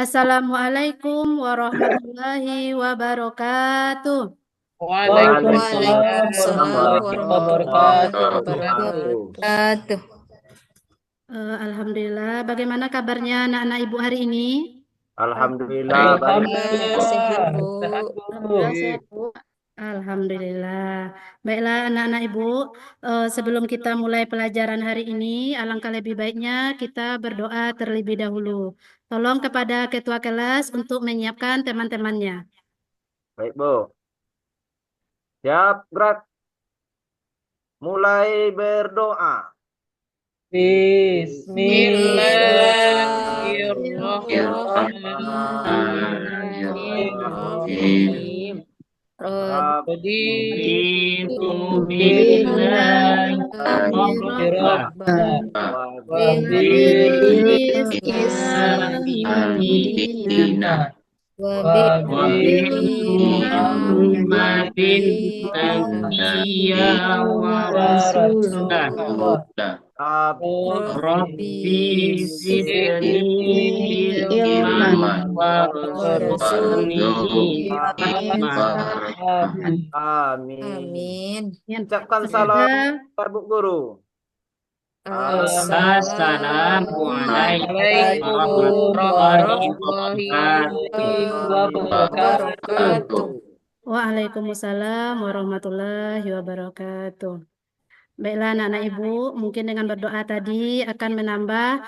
Assalamualaikum warahmatullahi wabarakatuh. Waalaikumsalam Waalaikumsalam warahmatullahi warahmatullahi wabarakatuh. wabarakatuh. Alhamdulillah, bagaimana kabarnya anak-anak ibu hari ini? Alhamdulillah baik. Alhamdulillah sehat, Bu. Sehat, Bu. Alhamdulillah sehat, Bu. Alhamdulillah. Baiklah anak-anak ibu, sebelum kita mulai pelajaran hari ini, alangkah lebih baiknya kita berdoa terlebih dahulu. Tolong kepada ketua kelas untuk menyiapkan teman-temannya. Baik, Bu. Siap, gerak. Mulai berdoa. Bismillahirrahmanirrahim. Raditu billahi rabban wa bil islami dina wa bil Muhammadin nabiyya wa rasulah. Rabbi zidni ilman warzuqni Amin. Amin. Ucapkan salam Bu Guru. Assalamualaikum warahmatullahi wabarakatuh. Waalaikumsalam warahmatullahi wabarakatuh. Baiklah anak-anak ibu, mungkin dengan berdoa tadi akan menambah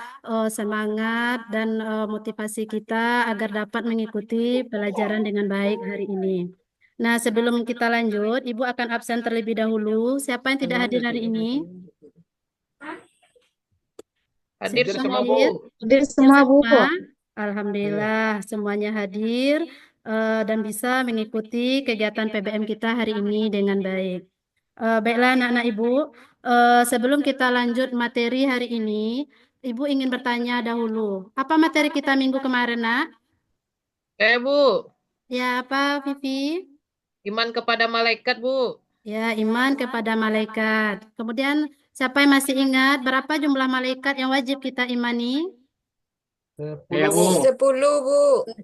semangat dan motivasi kita agar dapat mengikuti pelajaran dengan baik hari ini. Nah, sebelum kita lanjut, ibu akan absen terlebih dahulu. Siapa yang tidak hadir hari ini? Hadir Siapa semua, hadir? Bu. Hadir semua, Bu. Alhamdulillah, semuanya hadir dan bisa mengikuti kegiatan PBM kita hari ini dengan baik. Baiklah anak-anak ibu, sebelum kita lanjut materi hari ini, ibu ingin bertanya dahulu. Apa materi kita minggu kemarin, nak? Bu. Ya, apa, Vivi? Iman kepada malaikat, Bu. Ya, iman kepada malaikat. Kemudian, siapa yang masih ingat berapa jumlah malaikat yang wajib kita imani? 10, Bu.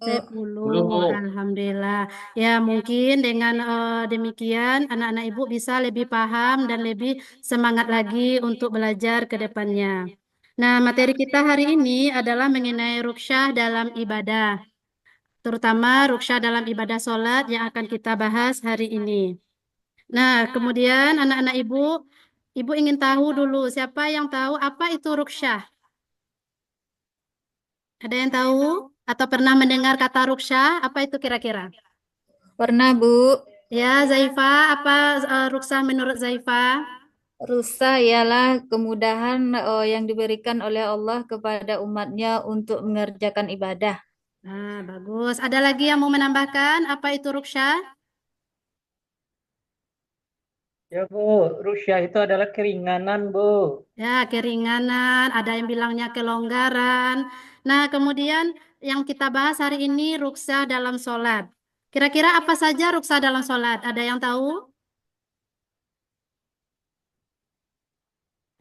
10, alhamdulillah. Ya, mungkin dengan demikian anak-anak ibu bisa lebih paham dan lebih semangat lagi untuk belajar ke depannya. Nah, materi kita hari ini adalah mengenai ruqsyah dalam ibadah, terutama ruqsyah dalam ibadah sholat yang akan kita bahas hari ini. Nah, kemudian anak-anak ibu ingin tahu dulu, siapa yang tahu apa itu ruqsyah? Ada yang tahu atau pernah mendengar kata ruqsyah? Apa itu kira-kira? Pernah, Bu. Ya, Zaifah, apa ruqsyah menurut Zaifah? Rusa ialah kemudahan yang diberikan oleh Allah kepada umatnya untuk mengerjakan ibadah. Nah, bagus. Ada lagi yang mau menambahkan? Apa itu ruqsyah? Ya Bu, rusyah itu adalah keringanan Bu. Ya, keringanan. Ada yang bilangnya kelonggaran. Nah, kemudian yang kita bahas hari ini ruqsyah dalam sholat. Kira-kira apa saja ruqsyah dalam sholat? Ada yang tahu?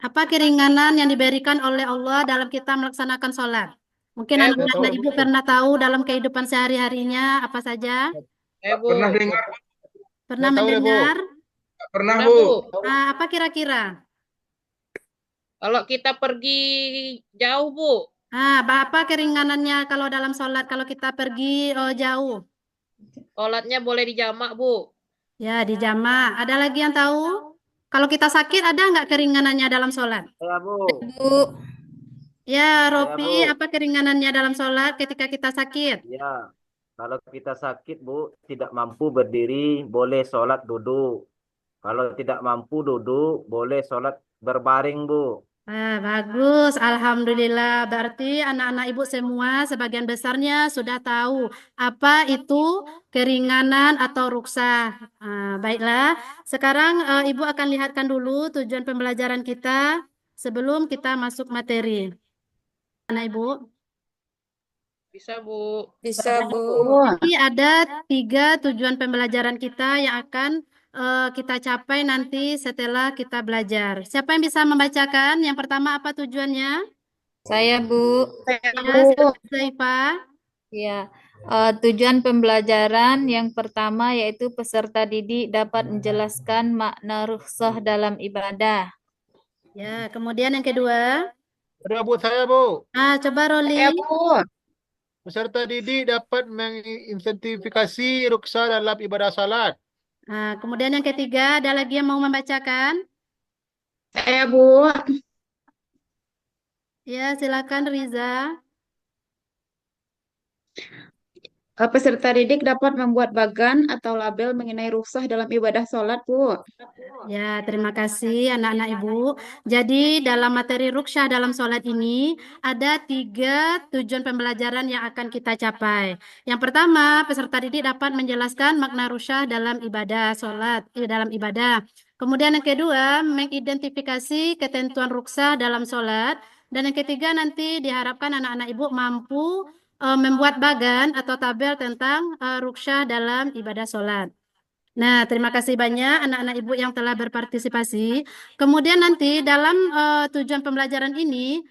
Apa keringanan yang diberikan oleh Allah dalam kita melaksanakan sholat? Mungkin anak-anak ibu pernah tahu dalam kehidupan sehari-harinya apa saja? Bu. Pernah dengar? Pernah Nggak tahu deh, Bu. mendengar? Pernah, Pernah, Bu. Bu. Apa kira-kira? Kalau kita pergi jauh, Bu. Apa keringanannya kalau dalam sholat kalau kita pergi jauh? Sholatnya boleh dijamak, Bu. Ya, dijamak. Ada lagi yang tahu? Kalau kita sakit ada nggak keringanannya dalam sholat? Ya, Bu. Bu. Ya, Ropi, Bu. apa keringanannya dalam sholat ketika kita sakit? Ya, kalau kita sakit, Bu, tidak mampu berdiri, boleh sholat duduk. Kalau tidak mampu duduk, boleh sholat berbaring, Bu. Bagus, alhamdulillah. Berarti anak-anak ibu semua sebagian besarnya sudah tahu apa itu keringanan atau ruksah. Baiklah, sekarang ibu akan lihatkan dulu tujuan pembelajaran kita sebelum kita masuk materi. Anak ibu. Bisa, Bu. Bisa, Bu. Ini ada 3 tujuan pembelajaran kita yang akan kita capai nanti setelah kita belajar. Siapa yang bisa membacakan? Yang pertama apa tujuannya? Saya, Bu. Ya, silakan Zaifah. Ya, tujuan pembelajaran yang pertama yaitu peserta didik dapat menjelaskan makna rukhsah dalam ibadah. Ya, kemudian yang kedua. Ada Bu, saya Bu. Coba Roli. Ya, Bu. Peserta didik dapat mengidentifikasi rukhsah dalam ibadah salat. Kemudian yang ketiga, ada lagi yang mau membacakan? Saya, Bu. Ya, silakan Riza. Peserta didik dapat membuat bagan atau label mengenai rukhsah dalam ibadah sholat, Bu. Ya, terima kasih anak-anak Ibu. Jadi dalam materi rukhsah dalam sholat ini ada 3 tujuan pembelajaran yang akan kita capai. Yang pertama, peserta didik dapat menjelaskan makna rukhsah dalam ibadah sholat, dalam ibadah. Kemudian yang kedua, mengidentifikasi ketentuan rukhsah dalam sholat. Dan yang ketiga nanti diharapkan anak-anak Ibu mampu membuat bagan atau tabel tentang rukhsah dalam ibadah sholat. Nah, terima kasih banyak anak-anak Ibu yang telah berpartisipasi. Kemudian nanti dalam tujuan pembelajaran ini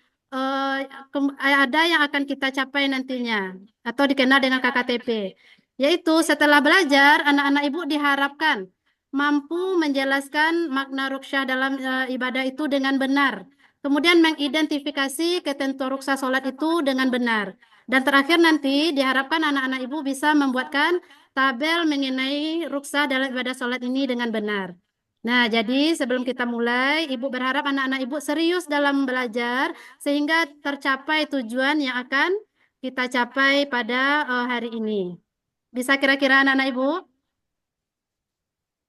ada yang akan kita capai nantinya atau dikenal dengan KKTP. Yaitu setelah belajar, anak-anak Ibu diharapkan mampu menjelaskan makna rukhsah dalam ibadah itu dengan benar. Kemudian mengidentifikasi ketentuan rukhsah sholat itu dengan benar. Dan terakhir nanti diharapkan anak-anak Ibu bisa membuatkan tabel mengenai rukhsah dalam ibadah sholat ini dengan benar. Nah, jadi sebelum kita mulai, Ibu berharap anak-anak Ibu serius dalam belajar sehingga tercapai tujuan yang akan kita capai pada hari ini. Bisa kira-kira anak-anak Ibu?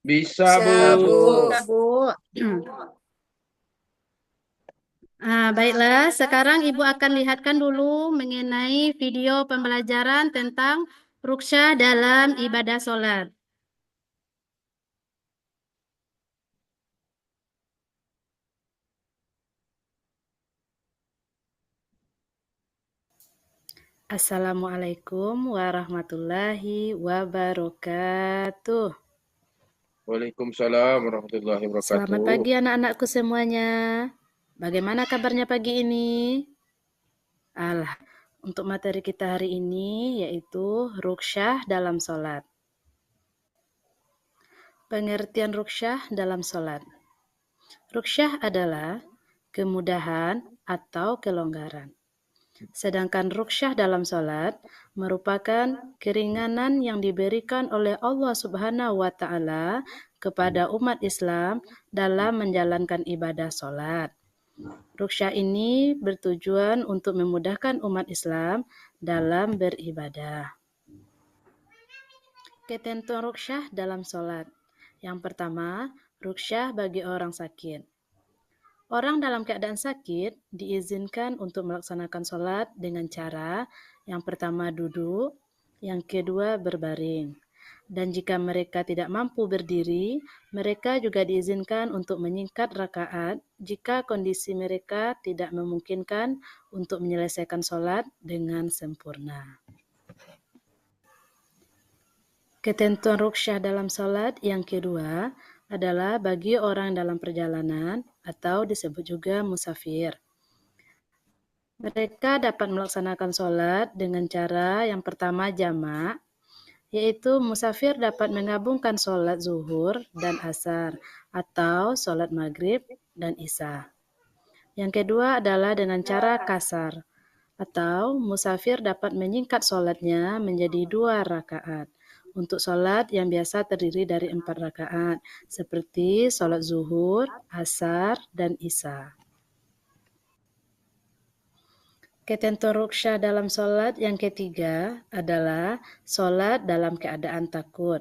Bisa Bu. Bisa, Bu. Baiklah, sekarang Ibu akan lihatkan dulu mengenai video pembelajaran tentang rukhsah dalam ibadah sholat. Assalamualaikum warahmatullahi wabarakatuh. Waalaikumsalam warahmatullahi wabarakatuh. Selamat pagi anak-anakku semuanya. Bagaimana kabarnya pagi ini? Untuk materi kita hari ini yaitu rukhsah dalam sholat. Pengertian rukhsah dalam sholat. Rukhsah adalah kemudahan atau kelonggaran. Sedangkan rukhsah dalam sholat merupakan keringanan yang diberikan oleh Allah Subhanahu wa Ta'ala kepada umat Islam dalam menjalankan ibadah sholat. Rukhsah ini bertujuan untuk memudahkan umat Islam dalam beribadah. Ketentuan rukhsah dalam sholat. Yang pertama, rukhsah bagi orang sakit. Orang dalam keadaan sakit diizinkan untuk melaksanakan sholat dengan cara yang pertama duduk, yang kedua berbaring. Dan jika mereka tidak mampu berdiri, mereka juga diizinkan untuk menyingkat rakaat jika kondisi mereka tidak memungkinkan untuk menyelesaikan sholat dengan sempurna. Ketentuan rukhsah dalam sholat yang kedua adalah bagi orang dalam perjalanan atau disebut juga musafir. Mereka dapat melaksanakan sholat dengan cara yang pertama jamak, yaitu musafir dapat menggabungkan sholat zuhur dan asar atau sholat maghrib dan isya. Yang kedua adalah dengan cara kasar, atau musafir dapat menyingkat sholatnya menjadi 2 rakaat. Untuk sholat yang biasa terdiri dari 4 rakaat, seperti sholat zuhur, asar, dan isya. Ketentuan rukhsah dalam sholat yang ketiga adalah sholat dalam keadaan takut.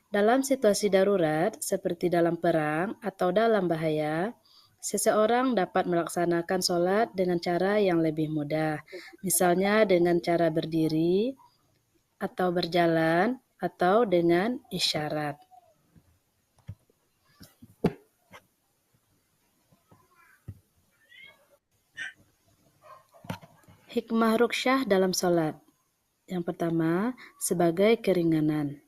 Dalam situasi darurat, seperti dalam perang atau dalam bahaya, seseorang dapat melaksanakan sholat dengan cara yang lebih mudah, misalnya dengan cara berdiri, atau berjalan, atau dengan isyarat. Hikmah rukhsah dalam sholat. Yang pertama, sebagai keringanan.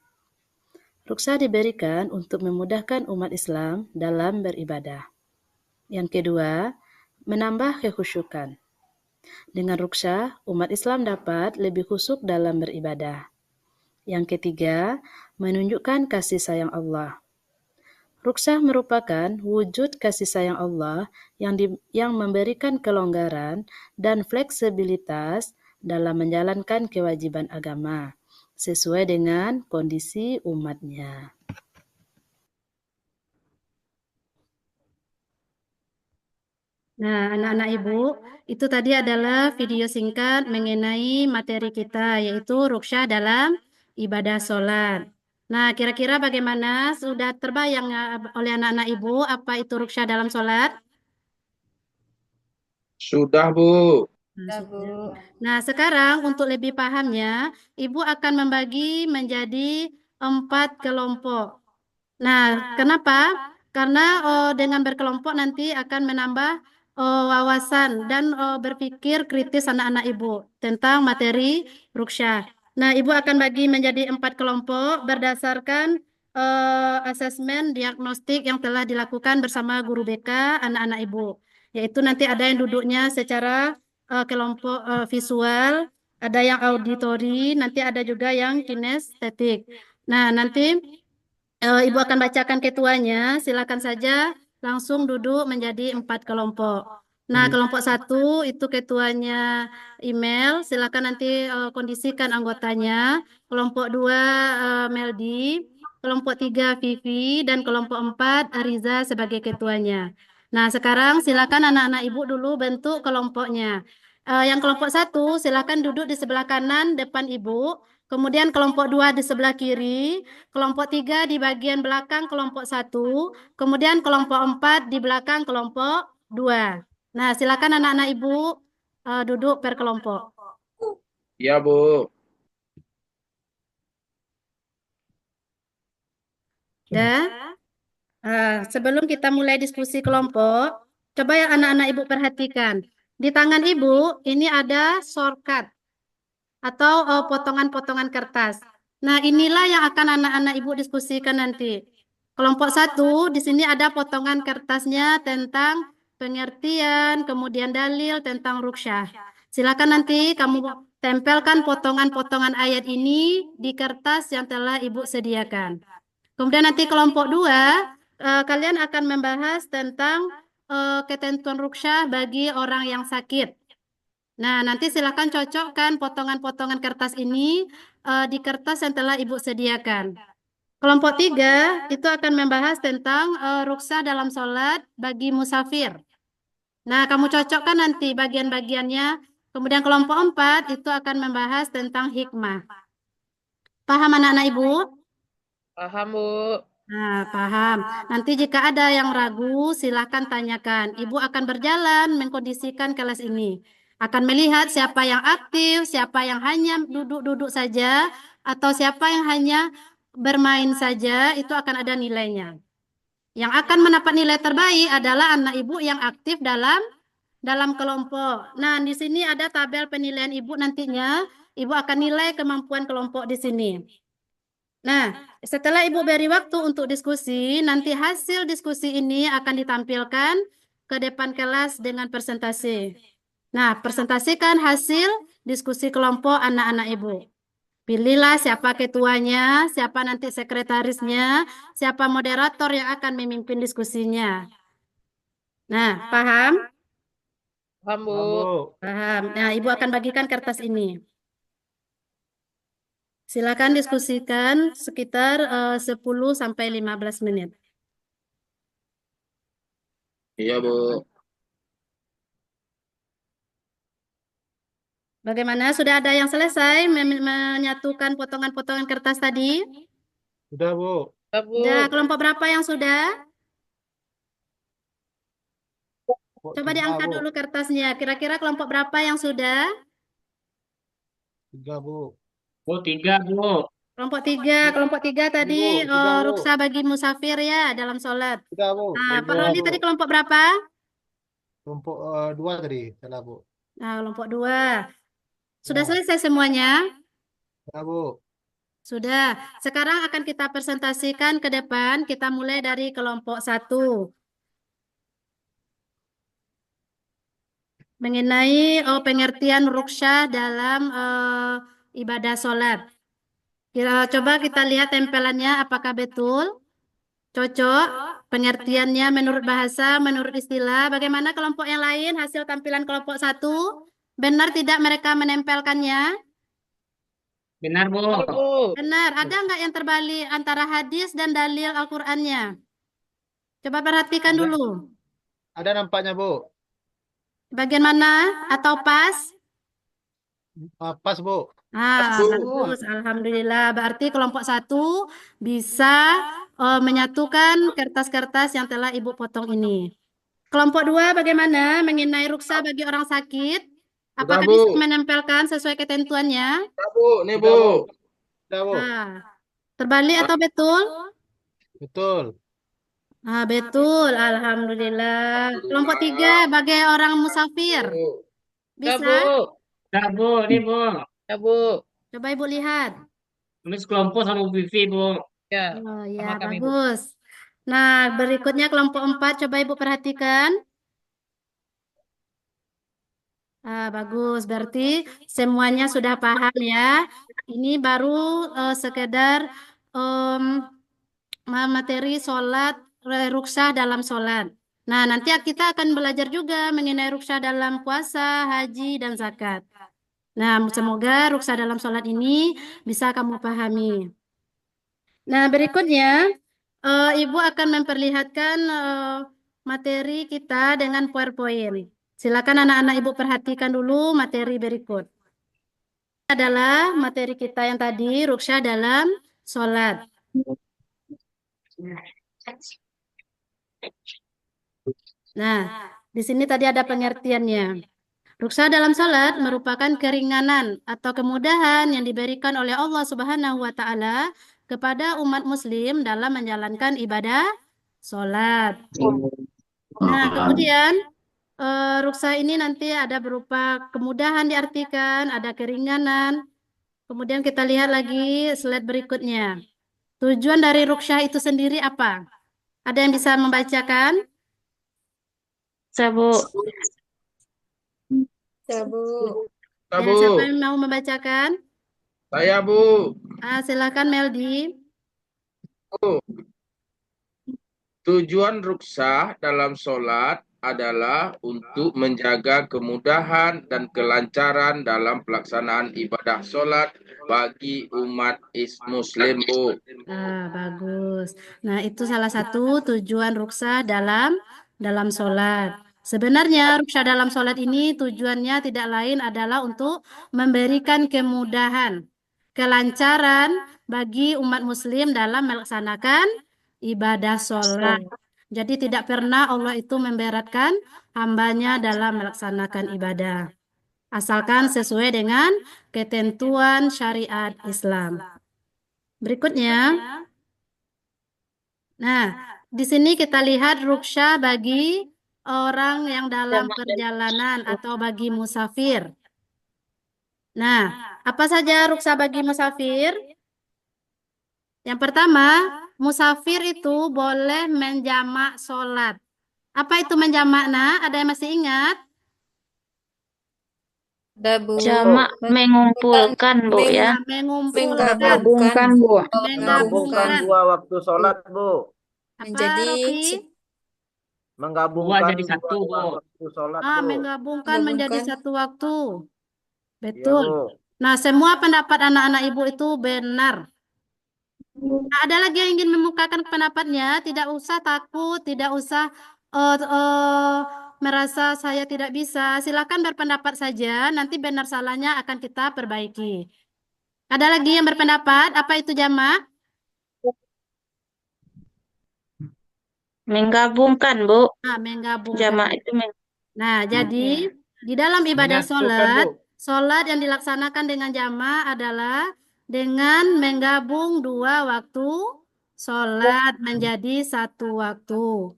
Rukhsah diberikan untuk memudahkan umat Islam dalam beribadah. Yang kedua, menambah kekhusyukan. Dengan ruqsyah, umat Islam dapat lebih khusyuk dalam beribadah. Yang ketiga, menunjukkan kasih sayang Allah. Ruqsyah merupakan wujud kasih sayang Allah yang memberikan kelonggaran dan fleksibilitas dalam menjalankan kewajiban agama sesuai dengan kondisi umatnya. Nah, anak-anak Ibu, itu tadi adalah video singkat mengenai materi kita, yaitu ruqsyah dalam ibadah sholat. Nah, kira-kira bagaimana? Sudah terbayang oleh anak-anak Ibu apa itu ruqsyah dalam sholat? Sudah, Bu. Ya, Bu. Nah, sekarang untuk lebih pahamnya, Ibu akan membagi menjadi 4 kelompok. Nah, kenapa? Karena dengan berkelompok nanti akan menambah wawasan dan berpikir kritis anak-anak Ibu tentang materi ruqsyah. Nah, Ibu akan bagi menjadi 4 kelompok berdasarkan asesmen diagnostik yang telah dilakukan bersama guru BK anak-anak Ibu. Yaitu nanti ada yang duduknya secara kelompok visual, ada yang auditori, nanti ada juga yang kinestetik. Nah, nanti Ibu akan bacakan ketuanya, silakan saja langsung duduk menjadi 4 kelompok. Nah, kelompok 1 itu ketuanya email, silakan nanti kondisikan anggotanya. Kelompok 2 Meldi, kelompok 3 Vivi, dan kelompok 4 Ariza sebagai ketuanya. Nah, sekarang silakan anak-anak Ibu dulu bentuk kelompoknya. Yang kelompok 1 silakan duduk di sebelah kanan depan Ibu, kemudian kelompok 2 di sebelah kiri, kelompok 3 di bagian belakang kelompok 1, kemudian kelompok 4 di belakang kelompok 2. Nah, silakan anak-anak Ibu duduk per kelompok. Iya, Bu. Dan sebelum kita mulai diskusi kelompok, coba ya anak-anak Ibu perhatikan. Di tangan Ibu ini ada shortcut atau potongan-potongan kertas. Nah, inilah yang akan anak-anak Ibu diskusikan nanti. Kelompok 1, di sini ada potongan kertasnya tentang pengertian, kemudian dalil tentang ruqsyah. Silakan nanti kamu tempelkan potongan-potongan ayat ini di kertas yang telah Ibu sediakan. Kemudian nanti kelompok 2, kalian akan membahas tentang ketentuan ruqsyah bagi orang yang sakit. Nah, nanti silakan cocokkan potongan-potongan kertas ini di kertas yang telah Ibu sediakan. Kelompok 3 itu akan membahas tentang ruqsyah dalam sholat bagi musafir. Nah, kamu cocokkan nanti bagian-bagiannya. Kemudian kelompok 4 itu akan membahas tentang hikmah. Paham anak-anak Ibu? Paham, Bu. Nah, paham. Nanti jika ada yang ragu, silakan tanyakan. Ibu akan berjalan mengkondisikan kelas ini. Akan melihat siapa yang aktif, siapa yang hanya duduk-duduk saja, atau siapa yang hanya bermain saja, itu akan ada nilainya. Yang akan mendapat nilai terbaik adalah anak ibu yang aktif dalam kelompok. Nah, di sini ada tabel penilaian ibu nantinya. Ibu akan nilai kemampuan kelompok di sini. Nah, setelah Ibu beri waktu untuk diskusi, nanti hasil diskusi ini akan ditampilkan ke depan kelas dengan presentasi. Nah, presentasikan hasil diskusi kelompok anak-anak Ibu. Pilihlah siapa ketuanya, siapa nanti sekretarisnya, siapa moderator yang akan memimpin diskusinya. Nah, paham? Paham, Bu. Paham. Nah, Ibu akan bagikan kertas ini. Silakan diskusikan sekitar 10 sampai 15 menit. Iya, Bu. Bagaimana? Sudah ada yang selesai menyatukan potongan-potongan kertas tadi? Sudah, Bu. Sudah, Bu. Sudah, kelompok berapa yang sudah? Coba Tiga, diangkat Bu. dulu kertasnya. Kira-kira kelompok berapa yang sudah? 3, Bu. Bu, 3, Bu. Kelompok 3. Kelompok 3 tadi Bu, 3, Bu. rukhsah bagi musafir ya dalam sholat. 3, Bu. Nah, Pak 3, Roni Bu. tadi kelompok berapa? Kelompok 2 tadi, salah, Bu. Nah, kelompok 2. Sudah Ya, selesai semuanya? ya, Bu. Sudah. Sekarang akan kita presentasikan ke depan. Kita mulai dari kelompok 1. mengenai pengertian ruqsyah dalam ibadah sholat. Coba kita lihat tempelannya apakah betul, cocok, pengertiannya menurut bahasa, menurut istilah. Bagaimana kelompok yang lain, hasil tampilan kelompok 1? Benar tidak mereka menempelkannya? Benar, Bu. Benar, Bu. Benar. Ada nggak yang terbalik antara hadis dan dalil Al-Qur'annya? Coba perhatikan Ada. dulu. Ada nampaknya, Bu. Bagian mana? Atau pas? Pas, Bu. Bu. Bagus. Alhamdulillah. Berarti kelompok 1 bisa menyatukan kertas-kertas yang telah Ibu potong ini. Kelompok 2 bagaimana mengenai rukhsah bagi orang sakit? Apakah Bu. bisa menempelkan sesuai ketentuannya? Ya, Bu. Nih, Sudah, Bu. Bu. Sudah, Bu. Terbalik atau betul? Betul. Betul. Alhamdulillah. Kelompok 3 bagi orang musafir. Ya, Bisa? Bu. Nah, Bu, ini, Bu. Ya, Bu. Coba Ibu lihat. Tulis kelompok sama Bu Vivi, Bu. Ya, Oh ya, sama kami, Bu. bagus. Nah, berikutnya kelompok 4 coba Ibu perhatikan. Bagus. Berarti semuanya sudah paham ya. Ini baru sekedar materi sholat, rukhsah dalam sholat. Nah, nanti kita akan belajar juga mengenai rukhsah dalam puasa, haji, dan zakat. Nah, semoga rukhsah dalam sholat ini bisa kamu pahami. Nah, berikutnya Ibu akan memperlihatkan materi kita dengan PowerPoint. Silakan anak-anak Ibu perhatikan dulu materi berikut. Adalah materi kita yang tadi, rukhsah dalam sholat. Nah, di sini tadi ada pengertiannya. Rukhsah dalam sholat merupakan keringanan atau kemudahan yang diberikan oleh Allah Subhanahu wa Ta'ala kepada umat Muslim dalam menjalankan ibadah sholat. Nah, kemudian rukhsah ini nanti ada berupa kemudahan diartikan, ada keringanan. Kemudian kita lihat lagi slide berikutnya. Tujuan dari rukhsah itu sendiri apa? Ada yang bisa membacakan? Bu. Sabu. Ya, Ya, Bu. siapa yang mau membacakan? Saya, Bu. Silakan Meldi. Bu. Tujuan rukhsah dalam sholat adalah untuk menjaga kemudahan dan kelancaran dalam pelaksanaan ibadah sholat bagi umat Muslim, Bu. Bagus. Nah, itu salah satu tujuan rukhsah dalam sholat. Sebenarnya rukhsah dalam sholat ini tujuannya tidak lain adalah untuk memberikan kemudahan, kelancaran bagi umat Muslim dalam melaksanakan ibadah sholat. Jadi tidak pernah Allah itu memberatkan hambanya dalam melaksanakan ibadah. Asalkan sesuai dengan ketentuan syariat Islam. Berikutnya. Nah, di sini kita lihat rukhsah bagi orang yang dalam perjalanan atau bagi musafir. Nah, apa saja rukhsah bagi musafir? Yang pertama, musafir itu boleh menjamak sholat. Apa itu menjamak, Nak? Ada yang masih ingat? Dabu. Jamak mengumpulkan, Bu, ya. Mengumpulkan. Menggabungkan, Bu. Menggabungkan dua waktu sholat, Bu. Apa, Menjadi Rofi? Menggabungkan Dua jadi satu, dua Bu. waktu sholat, Bu. Menggabungkan menjadi satu waktu. Iya, Betul. Bu. Nah, semua pendapat anak-anak Ibu itu benar. Nah, ada lagi yang ingin memukakan pendapatnya, tidak usah takut, tidak usah merasa saya tidak bisa. Silakan berpendapat saja, nanti benar salahnya akan kita perbaiki. Ada lagi yang berpendapat, apa itu jamak? Menggabungkan, Bu. Menggabungkan. Jamak itu Nah, jadi di dalam ibadah Menyatukan, Bu. sholat yang dilaksanakan dengan jamaah adalah dengan menggabung dua waktu sholat menjadi satu waktu.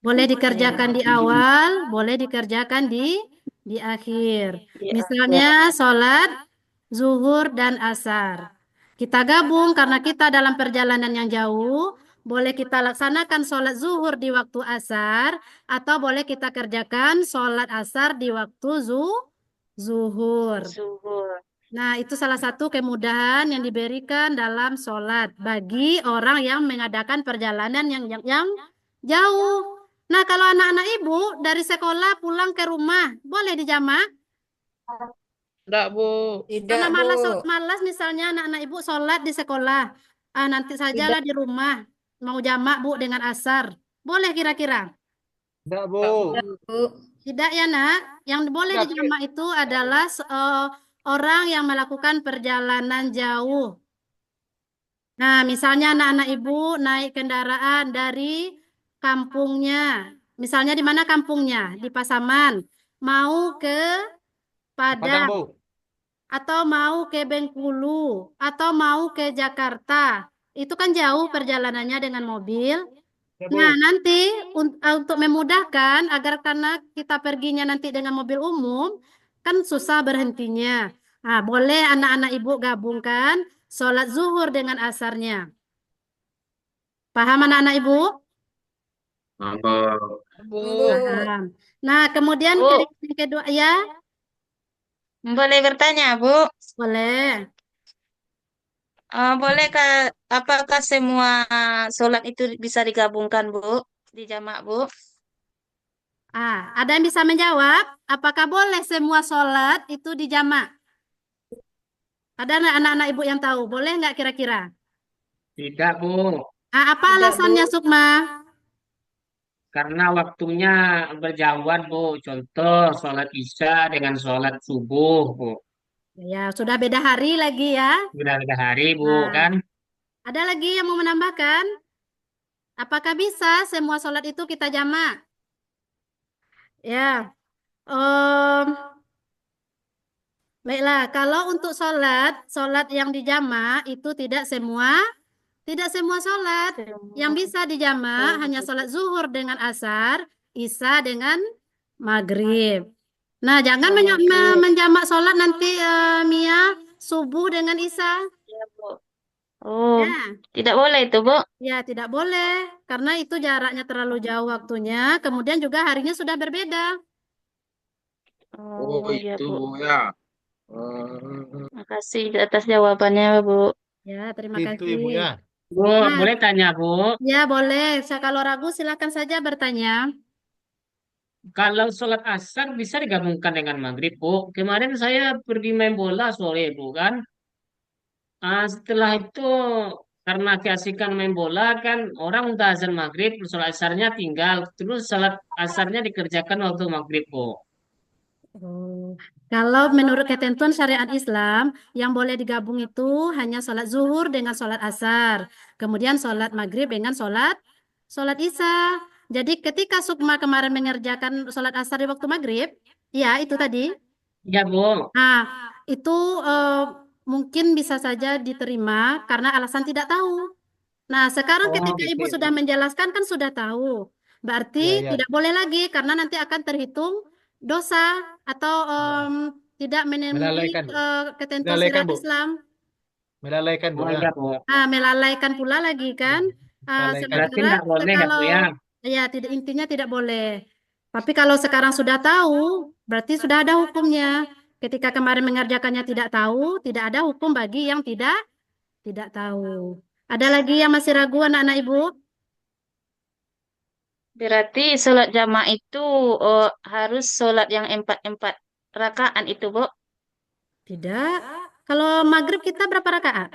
Boleh dikerjakan di awal, boleh dikerjakan di akhir. Misalnya sholat zuhur dan asar. Kita gabung karena kita dalam perjalanan yang jauh, Boleh kita laksanakan sholat zuhur di waktu asar, atau boleh kita kerjakan sholat asar di waktu zuhur. Zuhur. Nah, itu salah satu kemudahan yang diberikan dalam sholat bagi orang yang mengadakan perjalanan yang jauh. Nah, kalau anak-anak ibu dari sekolah pulang ke rumah, boleh dijamak? Enggak, Bu. Karena malas misalnya anak-anak ibu sholat di sekolah. Nanti sajalah di rumah. Mau jamak, Bu, dengan asar. Boleh kira-kira? Enggak, Bu. Bu. Tidak ya, Nak. Yang boleh Enggak, dijamak itu adalah orang yang melakukan perjalanan jauh. Nah, misalnya anak-anak ibu naik kendaraan dari kampungnya. Misalnya di mana kampungnya? Di Pasaman. Mau ke Padang, Padang. Bu. Atau mau ke Bengkulu. Atau mau ke Jakarta. Itu kan jauh perjalanannya dengan mobil. Ya, Nah, Bu. nanti untuk memudahkan agar karena kita perginya nanti dengan mobil umum, kan susah berhentinya. Nah, boleh anak-anak ibu gabungkan sholat zuhur dengan asarnya. Paham anak-anak ibu? Bu. Paham. Nah, kemudian Bu. yang kedua, ya Boleh bertanya, Bu? boleh. Bolehkah, apakah semua sholat itu bisa digabungkan, Bu? Dijamak, Bu? Ada yang bisa menjawab? Apakah boleh semua sholat itu dijamak? Ada anak-anak ibu yang tahu? Boleh nggak kira-kira? Tidak, Bu. Apa alasannya, Sukma? Karena waktunya berjauhan, Bu. Contoh, sholat Isya dengan sholat subuh, Bu. Ya, sudah beda hari lagi ya. Sudah ada hari, Bu, Nah, kan? ada lagi yang mau menambahkan? Apakah bisa semua sholat itu kita jamak? Ya, baiklah. Kalau untuk sholat yang dijamak itu tidak semua sholat. Yang bisa dijamak hanya sholat zuhur dengan asar, isya dengan maghrib. Nah, jangan menjamak sholat nanti Mia subuh dengan isya. Ya, Bu. Oh, Ya. tidak boleh itu, Bu. Ya, tidak boleh. Karena itu jaraknya terlalu jauh waktunya. Kemudian juga harinya sudah berbeda. Oh, Ya, itu, Bu. Bu, ya. Hmm. Makasih atas jawabannya, Bu. Ya, terima Itu, Ibu, kasih. ya. Bu, Nah, boleh tanya, Bu? ya boleh. Kalau ragu silakan saja bertanya. Kalau sholat asar bisa digabungkan dengan maghrib, Bu. Kemarin saya pergi main bola sore, Bu, kan? Setelah itu, karena keasikan main bola, kan orang udah azan maghrib, sholat asarnya tinggal. Terus sholat asarnya dikerjakan waktu maghrib, Bu. Oh. Kalau menurut ketentuan syariat Islam, yang boleh digabung itu hanya sholat zuhur dengan sholat asar. Kemudian sholat maghrib dengan sholat isya. Jadi ketika Sukma kemarin mengerjakan sholat asar di waktu maghrib, ya itu tadi. Ya, Bu. Nah, itu mungkin bisa saja diterima karena alasan tidak tahu. Nah, sekarang Oh, ketika gitu, Ibu Ibu. sudah menjelaskan kan sudah tahu. Ya, Berarti ya. tidak boleh lagi karena nanti akan terhitung dosa atau Ya. tidak memenuhi Melalaikan, Bu. ketentuan Melalaikan, syariat Bu. Islam. Melalaikan, Bu, Oh, ya. iya, Bu. Melalaikan pula lagi kan. Melalaikan. Berarti Sementara nggak boleh, ya, Bu, kalau ya? ya tidak intinya tidak boleh. Tapi kalau sekarang sudah tahu, berarti sudah ada hukumnya. Ketika kemarin mengerjakannya tidak tahu, tidak ada hukum bagi yang tidak tahu. Ada lagi yang masih ragu anak-anak Ibu? Berarti sholat jamaah itu harus sholat yang 4 rakaat itu, Bu. Tidak. Kalau maghrib kita berapa rakaat?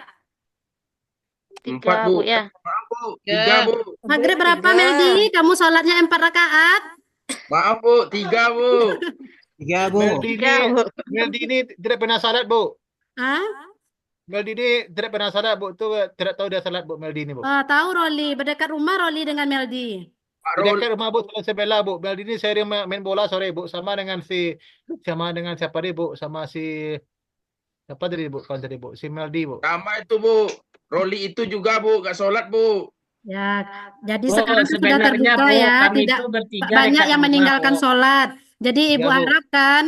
3, Bu. Bu, ya. Maaf, Bu. 3, Bu. Maghrib berapa, Meldi? Kamu sholatnya 4 rakaat? Maaf, Bu. 3, Bu. 3, Bu. Meldi ini tidak pernah salat, Bu. Hah? Meldi ini tidak pernah salat, Bu. Itu tidak tahu dia salat, Bu, Meldi ini, Bu. Tahu Roli, berdekat rumah Roli dengan Meldi. Pak Di Rol. dekat rumah, Bu, sebelah, Bu. Meldi ini sering main bola sore, Bu. Sama dengan siapa dia, Bu? Sama si siapa tadi, Bu? Kawan tadi, Bu. Si Meldi, Bu. Sama itu, Bu. Roli itu juga, Bu. Gak sholat, Bu. Ya, jadi Bu, sekarang sudah sebenarnya, terbuka Bu, ya, kami tidak itu bertiga banyak dekat yang rumah, meninggalkan Bu. sholat. Jadi Ibu Ya, Bu. harapkan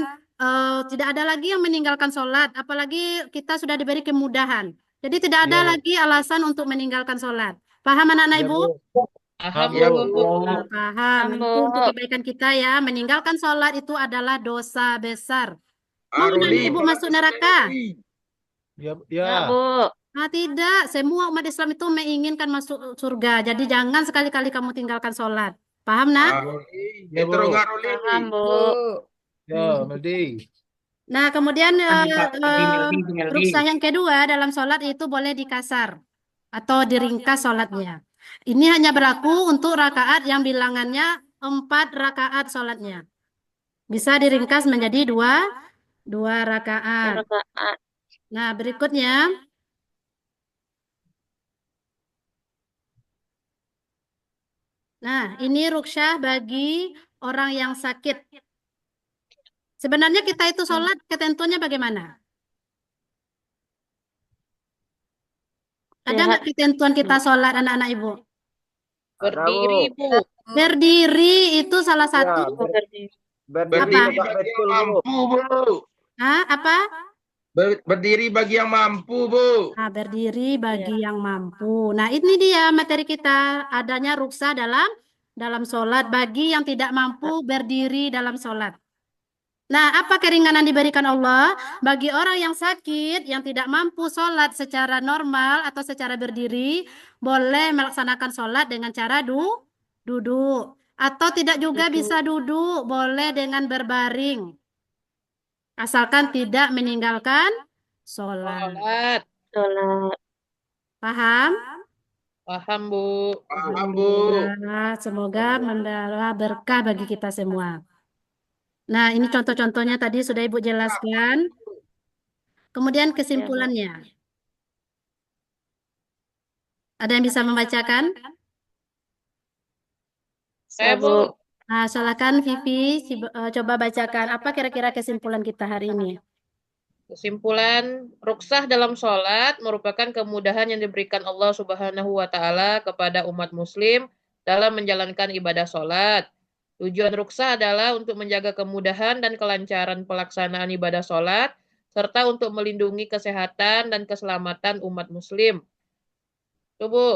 tidak ada lagi yang meninggalkan sholat, apalagi kita sudah diberi kemudahan. Jadi tidak ada Ya, Bu. lagi alasan untuk meninggalkan sholat. Paham anak-anak Ya, Ibu? Bu. Paham, Ya, Bu. Bu. Nah, paham. Paham, Itu untuk Bu. kebaikan kita ya. Meninggalkan sholat itu adalah dosa besar. Mau Aruli, anak-anak Ibu sholat masuk besar neraka? Ya, Enggak, ya. Bu. Ah, tidak. Semua umat Islam itu menginginkan masuk surga. Jadi jangan sekali-kali kamu tinggalkan sholat. Paham, nak? Aruli, Ya, Bu. terus Aruli. Paham, Bu. Ya, Meldi. Nah, kemudian Meldi, Meldi. ruksah yang kedua dalam sholat itu boleh dikasar atau diringkas sholatnya. Ini hanya berlaku untuk rakaat yang bilangannya 4 rakaat sholatnya. Bisa diringkas menjadi dua rakaat. Rakaat. Nah, berikutnya. Nah, ini ruksah bagi orang yang sakit. Sebenarnya kita itu sholat ketentuannya bagaimana? Ada Sehat. nggak ketentuan kita sholat anak-anak Ibu? Berdiri, Bu. Berdiri itu salah Ya, satu. Berdiri. berdiri Apa? tegak Bagi yang betul, Bu. mampu, Bu. Ah, apa? Berdiri bagi yang mampu, Bu. Nah, berdiri bagi yang mampu. Nah, ini dia materi kita. Adanya ruksah dalam sholat bagi yang tidak mampu berdiri dalam sholat. Nah, apa keringanan diberikan Allah bagi orang yang sakit, yang tidak mampu sholat secara normal atau secara berdiri, boleh melaksanakan sholat dengan cara duduk. Atau tidak juga bisa duduk, boleh dengan berbaring. Asalkan tidak meninggalkan sholat. Sholat. Sholat. Paham? Paham, Bu. Paham, Bu. Alhamdulillah, semoga membawa berkah bagi kita semua. Nah, ini contoh-contohnya tadi sudah Ibu jelaskan. Kemudian kesimpulannya. Ada yang bisa membacakan? Saya, Bu. Nah, silakan Vivi, coba bacakan apa kira-kira kesimpulan kita hari ini. Kesimpulan, ruksah dalam sholat merupakan kemudahan yang diberikan Allah Subhanahu wa Ta'ala kepada umat Muslim dalam menjalankan ibadah sholat. Tujuan ruksah adalah untuk menjaga kemudahan dan kelancaran pelaksanaan ibadah sholat, serta untuk melindungi kesehatan dan keselamatan umat Muslim. Tuh, Bu.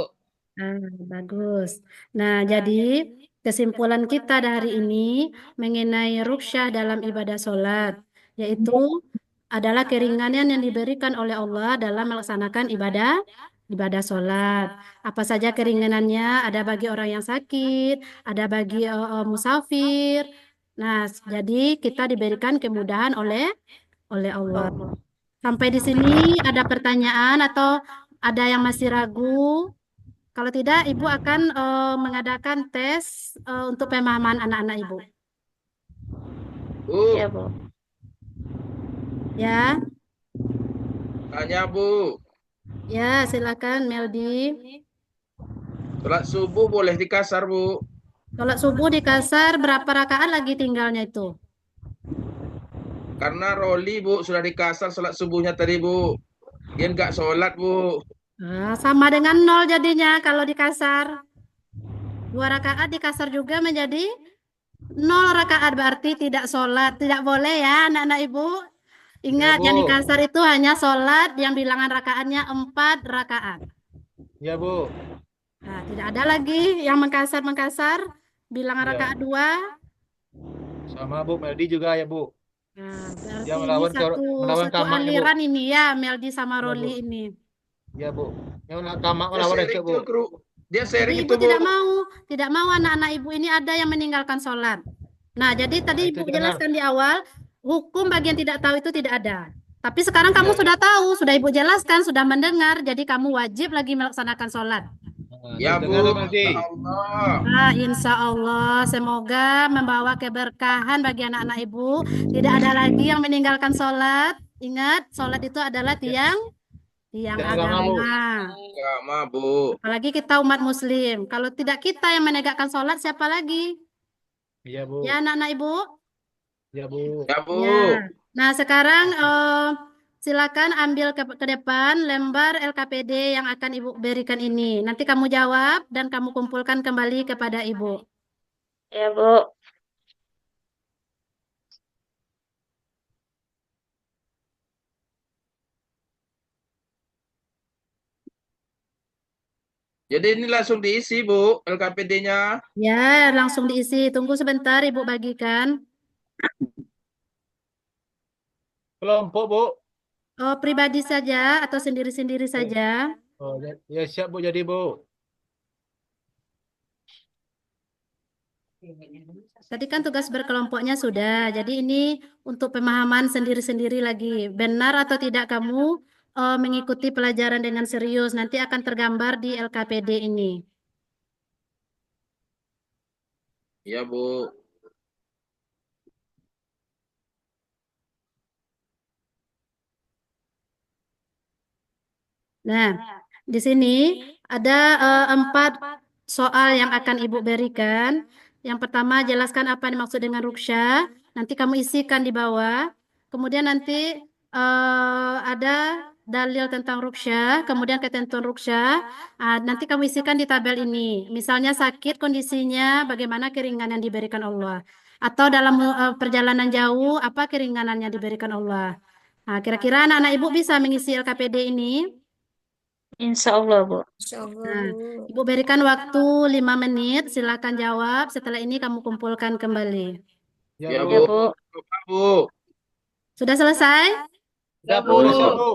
Bagus. Nah, jadi kesimpulan kita dari ini mengenai ruksah dalam ibadah sholat, yaitu adalah keringanan yang diberikan oleh Allah dalam melaksanakan ibadah sholat. Apa saja keringanannya? Ada bagi orang yang sakit, ada bagi musafir. Nah, jadi kita diberikan kemudahan oleh Allah. Sampai di sini ada pertanyaan atau ada yang masih ragu? Kalau tidak, Ibu akan mengadakan tes untuk pemahaman anak-anak Ibu. Bu, Ya, Bu. Ya, tanya, Bu. ya silakan Meldi. Sholat subuh boleh dikasar, Bu. Sholat subuh di kasar berapa rakaat lagi tinggalnya itu? Karena Roli, Bu, sudah dikasar sholat subuhnya tadi, Bu. Dia nggak sholat, Bu. Nah, sama dengan 0 jadinya kalau di kasar. 2 rakaat di kasar juga menjadi 0 rakaat berarti tidak sholat. Tidak boleh ya anak-anak Ibu. Ingat, Ya, Bu. yang di kasar itu hanya sholat yang bilangan rakaatnya 4 rakaat. Ya, Bu. Nah, tidak ada lagi yang mengkasar-mengkasar. Bilangan Ya. rakaat 2. Sama Bu Meldi juga ya, Bu. Nah, berarti Dia ini melawan satu kamak ya, Bu. aliran ini ya, Meldi sama Ya, Roli Bu. ini. Ya, Bu. Yang kamak Dia melawan sharing itu, Bu. tuh, Kru. Dia Jadi sharing Ibu itu, Bu. tidak mau anak-anak Ibu ini ada yang meninggalkan sholat. Nah, jadi tadi itu Ibu jangan. jelaskan di awal, hukum bagi yang tidak tahu itu tidak ada. Tapi sekarang kamu sudah tahu, sudah Ibu jelaskan, sudah mendengar, jadi kamu wajib lagi melaksanakan sholat. Ya, Bu. Dengar, Meldi. Insya Allah. Nah, insya Allah, semoga membawa keberkahan bagi anak-anak Ibu. Tidak ada lagi yang meninggalkan sholat. Ingat, sholat itu adalah tiang Agama, Bu. agama. Agama, Bu. Apalagi kita umat Muslim. Kalau tidak kita yang menegakkan sholat, siapa lagi? Iya, Bu. Ya, anak-anak Ibu. Ya, Bu. Ya, Bu. Ya. Nah, sekarang silakan ambil ke depan lembar LKPD yang akan Ibu berikan ini. Nanti kamu jawab dan kamu kumpulkan kembali kepada Ibu. Ya, Bu. Jadi ini langsung diisi, Bu, LKPD-nya. Ya, langsung diisi. Tunggu sebentar, Ibu bagikan. Kelompok, Bu. Oh, pribadi saja atau sendiri-sendiri saja? Oh, ya siap, Bu, jadi, Bu. Tadi kan tugas berkelompoknya sudah. Jadi ini untuk pemahaman sendiri-sendiri lagi. Benar atau tidak kamu mengikuti pelajaran dengan serius? Nanti akan tergambar di LKPD ini. Iya, Bu. Nah, di sini ada 4 soal yang akan Ibu berikan. Yang pertama, jelaskan apa yang dimaksud dengan ruksya. Nanti kamu isikan di bawah. Kemudian nanti ada dalil tentang ruksya, kemudian ketentuan ruksya. Nanti kamu isikan di tabel ini. Misalnya sakit kondisinya, bagaimana keringanan yang diberikan Allah. Atau dalam perjalanan jauh, apa keringanan yang diberikan Allah. Nah, kira-kira anak-anak Ibu bisa mengisi LKPD ini? Insya Allah, Bu. Nah, Ibu berikan waktu 5 menit, silakan jawab. Setelah ini kamu kumpulkan kembali. Ya, Ya, Bu. Ya, Bu. Bu. Coba, Bu. Sudah selesai? Ya, Bu, udah siap, Bu.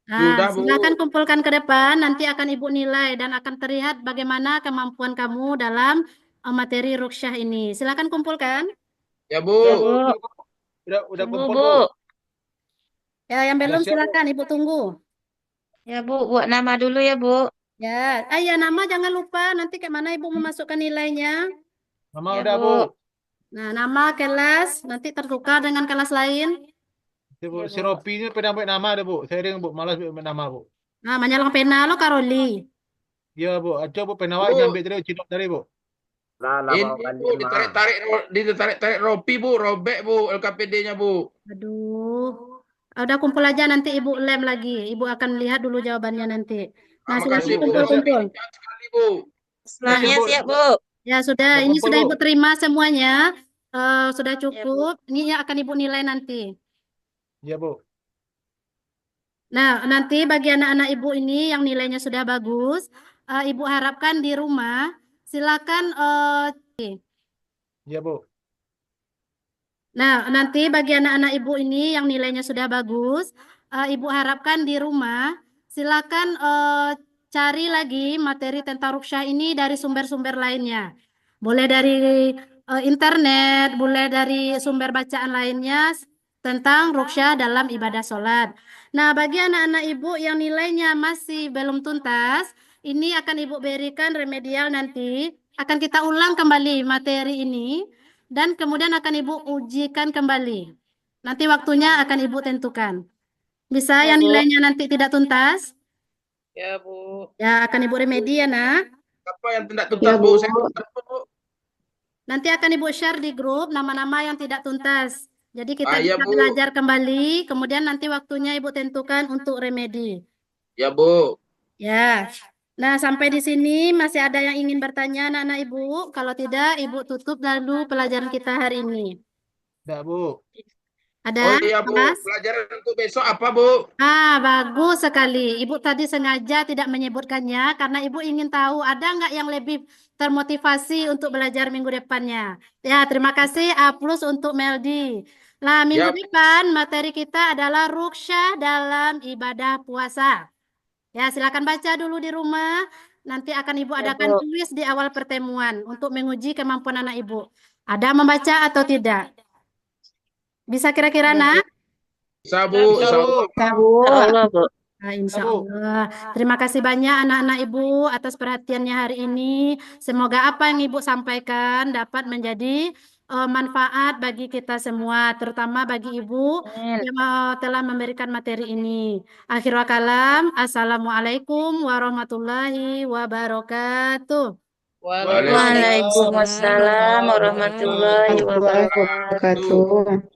Nah, Sudah, Bu. silakan kumpulkan ke depan, nanti akan Ibu nilai dan akan terlihat bagaimana kemampuan kamu dalam materi ruksyah ini. Silakan kumpulkan. Ya, Ya, Bu. Bu. Udah Tunggu, kumpul, Bu. Bu. Ya, yang Udah belum siap, Bu. silakan Ibu tunggu. Ya, Bu. Buat nama dulu ya, Bu. Ya, ya nama jangan lupa, nanti ke mana Ibu memasukkan nilainya. Nama Ya, udah, Bu. Bu. Nah, nama kelas nanti tertukar dengan kelas lain. Si, Bu. Ya, Si Bu. Ropi ini pernah ambil nama ada, Bu. Sering, Bu. Malas ambil nama, Bu. Nah, menyalang pena lo Karoli. Iya, Bu. Coba penawak Bu. nyambil tadi, cidok tadi, Bu. Lah, Ini, mau Bu, kalian mah. ditarik-tarik Ropi, Bu. Robek, Bu, LKPD-nya, Bu. Aduh. Udah kumpul aja nanti Ibu lem lagi. Ibu akan lihat dulu jawabannya nanti. Nah, silakan Makasih, Bu. udah siap. kumpul-kumpul. Jangan sekali, Bu. Nah, Selanjutnya Bu. siap, Bu. ya sudah, Udah ini kumpul, sudah Bu. Ibu terima semuanya. Sudah Ya, Bu. cukup. Ini yang akan Ibu nilai nanti. Iya, Bu. Nah, nanti bagi anak-anak Ibu ini yang nilainya sudah bagus, Ibu harapkan di rumah, silakan Iya, Bu. Nah, nanti bagi anak-anak Ibu ini yang nilainya sudah bagus, Ibu harapkan di rumah, silakan cari lagi materi tentang ruqyah ini dari sumber-sumber lainnya. Boleh dari internet, boleh dari sumber bacaan lainnya tentang ruqyah dalam ibadah sholat. Nah, bagi anak-anak Ibu yang nilainya masih belum tuntas, ini akan Ibu berikan remedial nanti. Akan kita ulang kembali materi ini. Dan kemudian akan Ibu ujikan kembali. Nanti waktunya akan Ibu tentukan. Bisa Ya, yang Bu. nilainya nanti tidak tuntas? Ya, Bu. Ya akan Ibu remedi ya nak. Apa yang tidak Ya, tuntas, Bu? Bu. Saya tuntas, Bu. Nanti akan Ibu share di grup nama-nama yang tidak tuntas. Jadi kita Iya, bisa Bu. belajar kembali. Kemudian nanti waktunya Ibu tentukan untuk remedi. Ya, Bu. Ya. Nah, sampai di sini masih ada yang ingin bertanya anak-anak Ibu. Kalau tidak, Ibu tutup lalu pelajaran kita hari ini. Enggak, Bu. Ada? Oh iya, Bu. Mas? Pelajaran untuk besok apa, Bu? Bagus sekali. Ibu tadi sengaja tidak menyebutkannya karena Ibu ingin tahu ada nggak yang lebih termotivasi untuk belajar minggu depannya. Ya, terima kasih. A+ untuk Meldi. Nah, minggu Ya, depan materi kita adalah ruqyah dalam ibadah puasa. Ya, silakan baca dulu di rumah. Nanti akan Ibu Ya, adakan Bu. kuis di awal pertemuan untuk menguji kemampuan anak Ibu. Ada membaca atau tidak? Bisa kira-kira, Ya, Bu. nak? bisa, Bu. Bisa, Insya Bu. Allah. Ya, Bu. Insya Allah, Bu. Nah, Ya, insya Bu. Allah. Terima kasih banyak anak-anak Ibu atas perhatiannya hari ini. Semoga apa yang Ibu sampaikan dapat menjadi manfaat bagi kita semua, terutama bagi Ibu Amin. yang telah memberikan materi ini. Akhirul kalam, Assalamualaikum warahmatullahi wabarakatuh. Waalaikumsalam Waalaikumsalam warahmatullahi Warahmatullahi wabarakatuh. wabarakatuh.